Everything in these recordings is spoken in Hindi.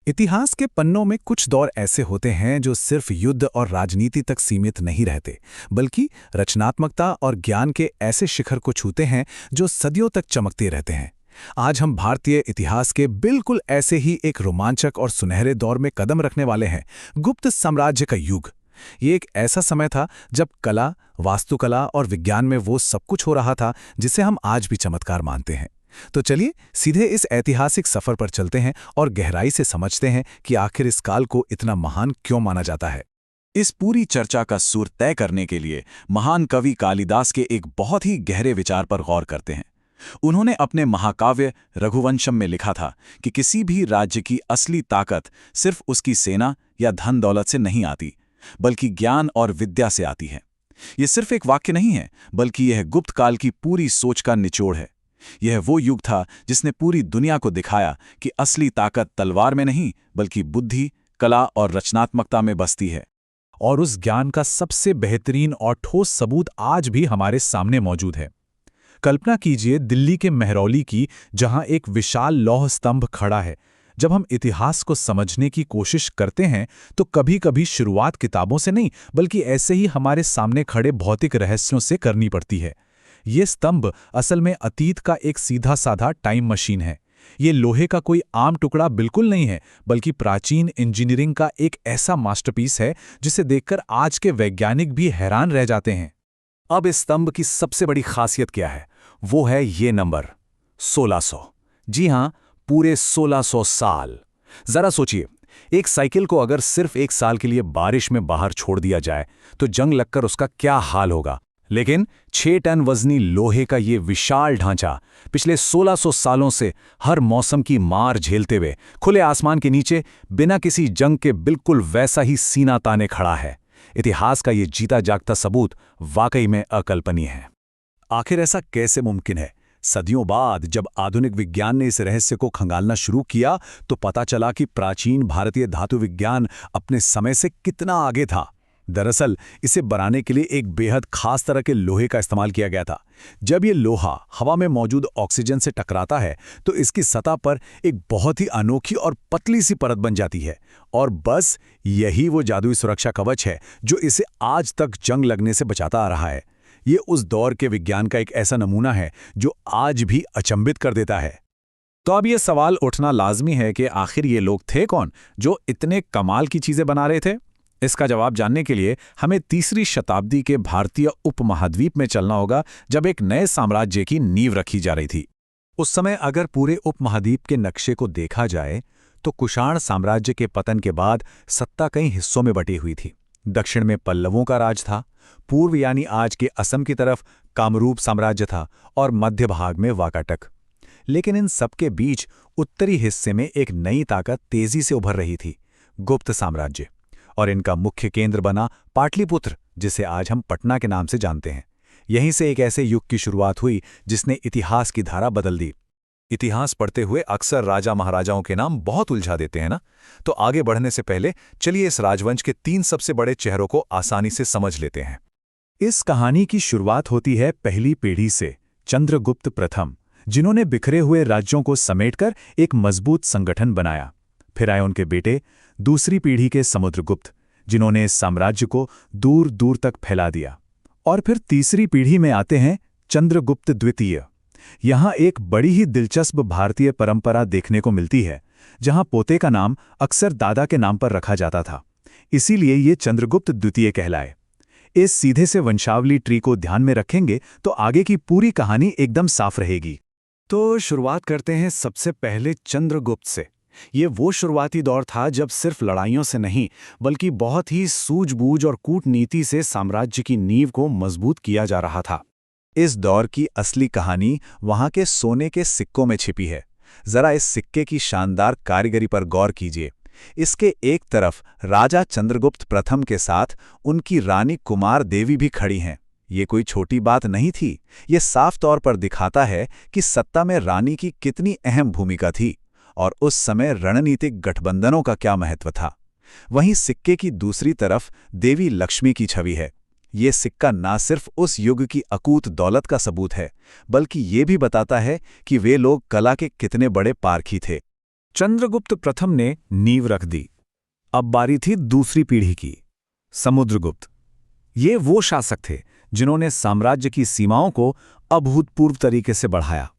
इतिहास के पन्नों में कुछ दौर ऐसे होते हैं जो सिर्फ युद्ध और राजनीति तक सीमित नहीं रहते, बल्कि रचनात्मकता और ज्ञान के ऐसे शिखर को छूते हैं जो सदियों तक चमकते रहते हैं। आज हम भारतीय इतिहास के बिल्कुल ऐसे ही एक रोमांचक और सुनहरे दौर में कदम रखने वाले हैं, गुप्त साम्राज्य का युग। ये एक ऐसा समय था जब कला, वास्तुकला और विज्ञान में वो सब कुछ हो रहा था जिसे हम आज भी चमत्कार मानते हैं। तो चलिए सीधे इस ऐतिहासिक सफर पर चलते हैं और गहराई से समझते हैं कि आखिर इस काल को इतना महान क्यों माना जाता है। इस पूरी चर्चा का सुर तय करने के लिए महान कवि कालिदास के एक बहुत ही गहरे विचार पर गौर करते हैं। उन्होंने अपने महाकाव्य रघुवंशम में लिखा था कि किसी भी राज्य की असली ताकत सिर्फ उसकी सेना या धन दौलत से नहीं आती, बल्कि ज्ञान और विद्या से आती है। यह सिर्फ एक वाक्य नहीं है, बल्कि यह गुप्त काल की पूरी सोच का निचोड़ है। यह वो युग था जिसने पूरी दुनिया को दिखाया कि असली ताकत तलवार में नहीं, बल्कि बुद्धि, कला और रचनात्मकता में बसती है। और उस ज्ञान का सबसे बेहतरीन और ठोस सबूत आज भी हमारे सामने मौजूद है। कल्पना कीजिए दिल्ली के मेहरौली की, जहां एक विशाल लौह स्तंभ खड़ा है। जब हम इतिहास को समझने की कोशिश करते हैं तो कभी-कभी शुरुआत किताबों से नहीं, बल्कि ऐसे ही हमारे सामने खड़े भौतिक रहस्यों से करनी पड़ती है। ये स्तंभ असल में अतीत का एक सीधा साधा टाइम मशीन है। ये लोहे का कोई आम टुकड़ा बिल्कुल नहीं है, बल्कि प्राचीन इंजीनियरिंग का एक ऐसा मास्टरपीस है जिसे देखकर आज के वैज्ञानिक भी हैरान रह जाते हैं। अब इस स्तंभ की सबसे बड़ी खासियत क्या है? वो है ये नंबर 1600। जी हां, पूरे 1600 साल। जरा सोचिए, एक साइकिल को अगर सिर्फ एक साल के लिए बारिश में बाहर छोड़ दिया जाए तो जंग लगकर उसका क्या हाल होगा। लेकिन 6 टन वजनी लोहे का ये विशाल ढांचा पिछले 1600 सालों से हर मौसम की मार झेलते हुए खुले आसमान के नीचे बिना किसी जंग के बिल्कुल वैसा ही सीना ताने खड़ा है। इतिहास का ये जीता जागता सबूत वाकई में अकल्पनीय है। आखिर ऐसा कैसे मुमकिन है? सदियों बाद जब आधुनिक विज्ञान ने इस रहस्य को खंगालना शुरू किया तो पता चला कि प्राचीन भारतीय धातु विज्ञान अपने समय से कितना आगे था। दरअसल इसे बनाने के लिए एक बेहद खास तरह के लोहे का इस्तेमाल किया गया था। जब ये लोहा हवा में मौजूद ऑक्सीजन से टकराता है तो इसकी सतह पर एक बहुत ही अनोखी और पतली सी परत बन जाती है, और बस यही वो जादुई सुरक्षा कवच है जो इसे आज तक जंग लगने से बचाता आ रहा है। ये उस दौर के विज्ञान का एक ऐसा नमूना है जो आज भी अचंभित कर देता है। तो अब ये सवाल उठना लाजमी है कि आखिर ये लोग थे कौन जो इतने कमाल की चीजें बना रहे थे? इसका जवाब जानने के लिए हमें 3री शताब्दी के भारतीय उपमहाद्वीप में चलना होगा, जब एक नए साम्राज्य की नींव रखी जा रही थी। उस समय अगर पूरे उपमहाद्वीप के नक्शे को देखा जाए तो कुषाण साम्राज्य के पतन के बाद सत्ता कई हिस्सों में बटी हुई थी। दक्षिण में पल्लवों का राज था, पूर्व यानी आज के असम की तरफ कामरूप साम्राज्य था, और मध्य भाग में वाकाटक। लेकिन इन सबके बीच उत्तरी हिस्से में एक नई ताकत तेजी से उभर रही थी, गुप्त साम्राज्य। और इनका मुख्य केंद्र बना पाटलिपुत्र, जिसे आज हम पटना के नाम से जानते हैं। यहीं से एक ऐसे युग की शुरुआत हुई जिसने इतिहास की धारा बदल दी। इतिहास पढ़ते हुए अक्सर राजा महाराजाओं के नाम बहुत उलझा देते हैं ना? तो आगे बढ़ने से पहले चलिए इस राजवंश के 3 सबसे बड़े चेहरों को आसानी से समझ लेते हैं। इस कहानी की शुरुआत होती है पहली पीढ़ी से, चंद्रगुप्त प्रथम, जिन्होंने बिखरे हुए राज्यों को समेटकर एक मजबूत संगठन बनाया। फिर आए उनके बेटे, दूसरी पीढ़ी के समुद्रगुप्त, जिन्होंने इस साम्राज्य को दूर दूर तक फैला दिया। और फिर तीसरी पीढ़ी में आते हैं चंद्रगुप्त द्वितीय। यहाँ एक बड़ी ही दिलचस्प भारतीय परंपरा देखने को मिलती है, जहाँ पोते का नाम अक्सर दादा के नाम पर रखा जाता था, इसीलिए ये चंद्रगुप्त द्वितीय कहलाए। इस सीधे से वंशावली ट्री को ध्यान में रखेंगे तो आगे की पूरी कहानी एकदम साफ रहेगी। तो शुरुआत करते हैं सबसे पहले चंद्रगुप्त से। ये वो शुरुआती दौर था जब सिर्फ लड़ाइयों से नहीं, बल्कि बहुत ही सूझबूझ और कूटनीति से साम्राज्य की नींव को मजबूत किया जा रहा था। इस दौर की असली कहानी वहां के सोने के सिक्कों में छिपी है। जरा इस सिक्के की शानदार कारीगरी पर गौर कीजिए। इसके एक तरफ राजा चंद्रगुप्त प्रथम के साथ उनकी रानी कुमार देवी भी खड़ी हैं। ये कोई छोटी बात नहीं थी। ये साफ तौर पर दिखाता है कि सत्ता में रानी की कितनी अहम भूमिका थी और उस समय रणनीतिक गठबंधनों का क्या महत्व था। वहीं सिक्के की दूसरी तरफ देवी लक्ष्मी की छवि है। ये सिक्का ना सिर्फ उस युग की अकूत दौलत का सबूत है, बल्कि ये भी बताता है कि वे लोग कला के कितने बड़े पारखी थे। चंद्रगुप्त प्रथम ने नींव रख दी। अब बारी थी दूसरी पीढ़ी की, समुद्रगुप्त। ये वो शासक थे जिन्होंने साम्राज्य की सीमाओं को अभूतपूर्व तरीके से बढ़ाया।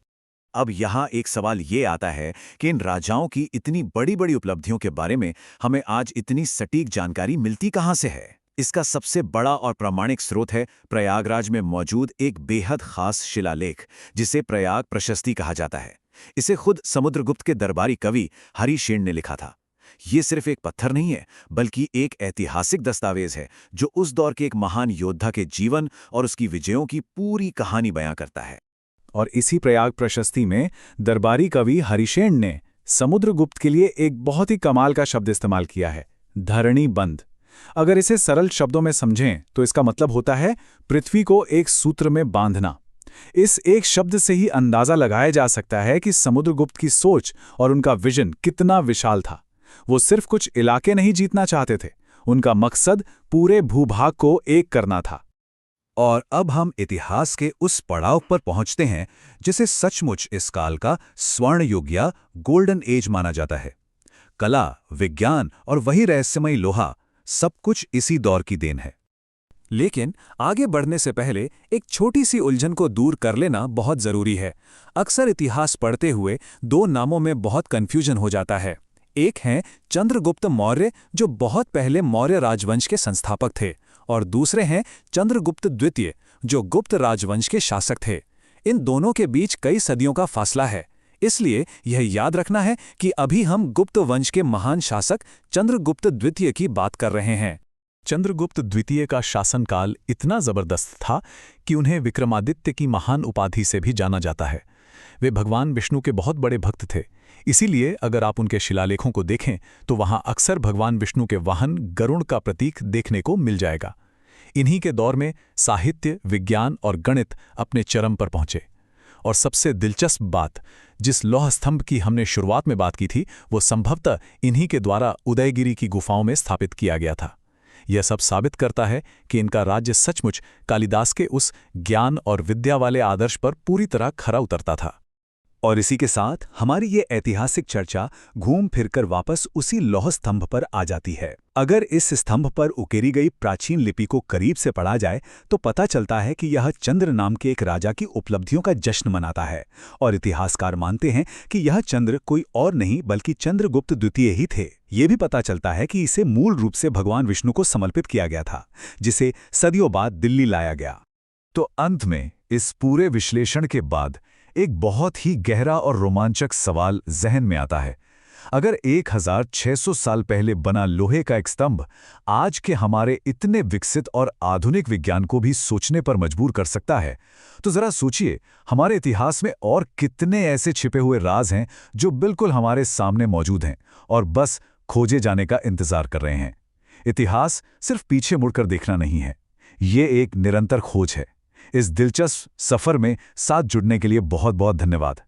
अब यहाँ एक सवाल ये आता है कि इन राजाओं की इतनी बड़ी-बड़ी उपलब्धियों के बारे में हमें आज इतनी सटीक जानकारी मिलती कहाँ से है? इसका सबसे बड़ा और प्रामाणिक स्रोत है प्रयागराज में मौजूद एक बेहद खास शिलालेख, जिसे प्रयाग प्रशस्ति कहा जाता है। इसे खुद समुद्रगुप्त के दरबारी कवि हरिशेन ने लिखा था। ये सिर्फ एक पत्थर नहीं है, बल्कि एक ऐतिहासिक दस्तावेज है जो उस दौर के एक महान योद्धा के जीवन और उसकी विजयों की पूरी कहानी बयां करता है। और इसी प्रयाग प्रशस्ति में दरबारी कवि हरिशेन ने समुद्रगुप्त के लिए एक बहुत ही कमाल का शब्द इस्तेमाल किया है, धरणी बंध। अगर इसे सरल शब्दों में समझें तो इसका मतलब होता है पृथ्वी को एक सूत्र में बांधना। इस एक शब्द से ही अंदाजा लगाया जा सकता है कि समुद्रगुप्त की सोच और उनका विजन कितना विशाल था। वो सिर्फ कुछ इलाके नहीं जीतना चाहते थे, उनका मकसद पूरे भूभाग को एक करना था। और अब हम इतिहास के उस पड़ाव पर पहुंचते हैं जिसे सचमुच इस काल का स्वर्ण युग या गोल्डन एज माना जाता है। कला, विज्ञान और वही रहस्यमयी लोहा, सब कुछ इसी दौर की देन है। लेकिन आगे बढ़ने से पहले एक छोटी सी उलझन को दूर कर लेना बहुत जरूरी है। अक्सर इतिहास पढ़ते हुए दो नामों में बहुत कन्फ्यूजन हो जाता है। एक हैं चंद्रगुप्त मौर्य, जो बहुत पहले मौर्य राजवंश के संस्थापक थे, और दूसरे हैं चंद्रगुप्त द्वितीय, जो गुप्त राजवंश के शासक थे। इन दोनों के बीच कई सदियों का फासला है, इसलिए यह याद रखना है कि अभी हम गुप्त वंश के महान शासक चंद्रगुप्त द्वितीय की बात कर रहे हैं। चंद्रगुप्त द्वितीय का शासनकाल इतना जबरदस्त था कि उन्हें विक्रमादित्य की महान उपाधि से भी जाना जाता है। वे भगवान विष्णु के बहुत बड़े भक्त थे। इसीलिए अगर आप उनके शिलालेखों को देखें तो वहां अक्सर भगवान विष्णु के वाहन गरुड़ का प्रतीक देखने को मिल जाएगा। इन्हीं के दौर में साहित्य, विज्ञान और गणित अपने चरम पर पहुंचे। और सबसे दिलचस्प बात, जिस लौह स्तंभ की हमने शुरुआत में बात की थी, वो संभवतः इन्हीं के द्वारा उदयगिरी की गुफाओं में स्थापित किया गया था। यह सब साबित करता है कि इनका राज्य सचमुच कालिदास के उस ज्ञान और विद्या वाले आदर्श पर पूरी तरह खरा उतरता था। और इसी के साथ हमारी ये ऐतिहासिक चर्चा घूम फिरकर वापस उसी लौह स्तंभ पर आ जाती है। अगर इस स्तंभ पर उकेरी गई प्राचीन लिपि को करीब से पढ़ा जाए तो पता चलता है कि यह चंद्र नाम के एक राजा की उपलब्धियों का जश्न मनाता है। और इतिहासकार मानते हैं कि यह चंद्र कोई और नहीं बल्कि चंद्रगुप्त द्वितीय ही थे। ये भी पता चलता है कि इसे मूल रूप से भगवान विष्णु को समर्पित किया गया था, जिसे सदियों बाद दिल्ली लाया गया। तो अंत में इस पूरे विश्लेषण के बाद एक बहुत ही गहरा और रोमांचक सवाल जहन में आता है। अगर 1600 साल पहले बना लोहे का एक स्तंभ आज के हमारे इतने विकसित और आधुनिक विज्ञान को भी सोचने पर मजबूर कर सकता है, तो जरा सोचिए हमारे इतिहास में और कितने ऐसे छिपे हुए राज हैं जो बिल्कुल हमारे सामने मौजूद हैं और बस खोजे जाने का इंतजार कर रहे हैं। इतिहास सिर्फ पीछे मुड़कर देखना नहीं है, ये एक निरंतर खोज है। इस दिलचस्प सफर में साथ जुड़ने के लिए बहुत बहुत धन्यवाद।